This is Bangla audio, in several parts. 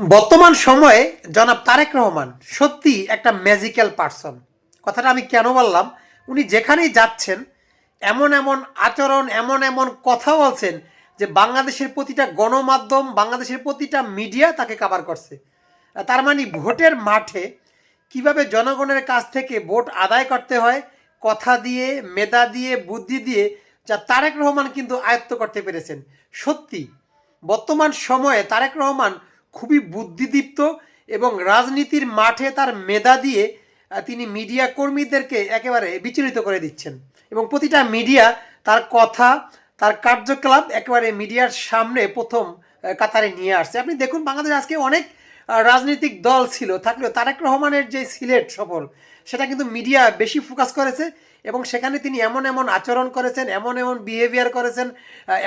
বর্তমান সময়ে জনাব তারেক রহমান সত্যি একটা ম্যাজিক্যাল পার্সন। কথাটা আমি কেন বললাম, উনি যেখানেই যাচ্ছেন এমন এমন আচরণ, এমন এমন কথা বলছেন যে বাংলাদেশের প্রতিটা গণমাধ্যম, বাংলাদেশের প্রতিটা মিডিয়া তাকে কাভার করছে। তার মানে ভোটের মাঠে কিভাবে জনগণের কাছ থেকে ভোট আদায় করতে হয়, কথা দিয়ে, মেধা দিয়ে, বুদ্ধি দিয়ে, যা তারেক রহমান কিন্তু আয়ত্ত করতে পেরেছেন। সত্যি বর্তমান সময়ে তারেক রহমান খুবই বুদ্ধিদীপ্ত এবং রাজনীতির মাঠে তার মেধা দিয়ে তিনি মিডিয়া কর্মীদেরকে একেবারে বিচলিত করে দিচ্ছেন এবং প্রতিটা মিডিয়া তার কথা, তার কার্যকলাপ একেবারে মিডিয়ার সামনে প্রথম কাতারে নিয়ে আসছে। আপনি দেখুন, বাংলাদেশ আজকে অনেক রাজনৈতিক দল ছিল, থাকলেও তারেক রহমানের যে সিলেট সফর সেটা কিন্তু মিডিয়া বেশি ফোকাস করেছে এবং সেখানে তিনি এমন এমন আচরণ করেছেন, এমন এমন বিহেভিয়ার করেছেন,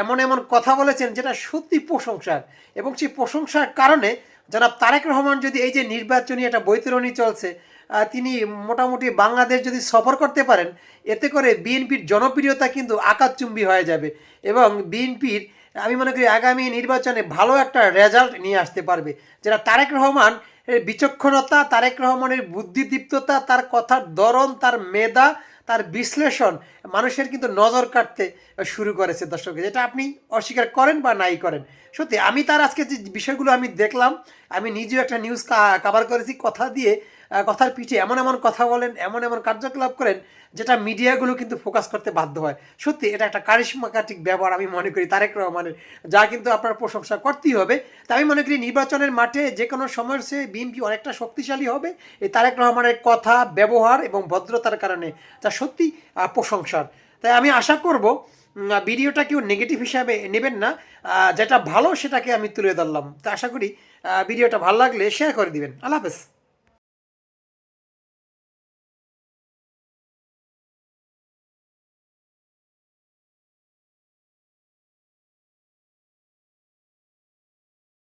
এমন এমন কথা বলেছেন যেটা সত্যি প্রশংসার। এবং সেই প্রশংসার কারণে জনাব তারেক রহমান যদি এই যে নির্বাচনী একটা বৈতরণী চলছে, তিনি মোটামুটি বাংলাদেশ যদি সফর করতে পারেন, এতে করে বিএনপির জনপ্রিয়তা কিন্তু আকাশচুম্বী হয়ে যাবে এবং বিএনপির আমি মনে করি আগামী নির্বাচনে ভালো একটা রেজাল্ট নিয়ে আসতে পারবে। যেটা তারেক রহমান এর বিচক্ষণতা, তারেক রহমানের বুদ্ধিদীপ্ততা, তার কথার ধরন, তার মেধা, তার বিশ্লেষণ মানুষের কিন্তু নজর কাটতে শুরু করেছে দর্শক, যেটা আপনি অস্বীকার করেন বা নাই করেন। সত্যি আমি তার আজকে যে বিষয়গুলো আমি দেখলাম, আমি নিজেও একটা নিউজ কাভার করেছি, কথা দিয়ে কথার পিঠে এমন এমন কথা বলেন, এমন এমন কার্যকলাপ করেন যেটা মিডিয়াগুলো কিন্তু ফোকাস করতে বাধ্য হয়। সত্যি এটা একটা কারিশমাটিক ব্যবহার আমি মনে করি তারেক রহমানের, যা কিন্তু আপনার প্রশংসা করতেই হবে। তাই আমি মনে করি নির্বাচনের মাঠে যে কোনো সময়ের সে বিএনপি অনেকটা শক্তিশালী হবে এই তারেক রহমানের কথা, ব্যবহার এবং ভদ্রতার কারণে, যা সত্যি প্রশংসার। তাই আমি আশা করব ভিডিওটা কেউ নেগেটিভ হিসাবে নেবেন না, যেটা ভালো সেটাকে আমি তুলে ধরলাম। তা আশা করি ভিডিওটা ভালো লাগলে শেয়ার করে দিবেন। আল্লাহ হাফেজ।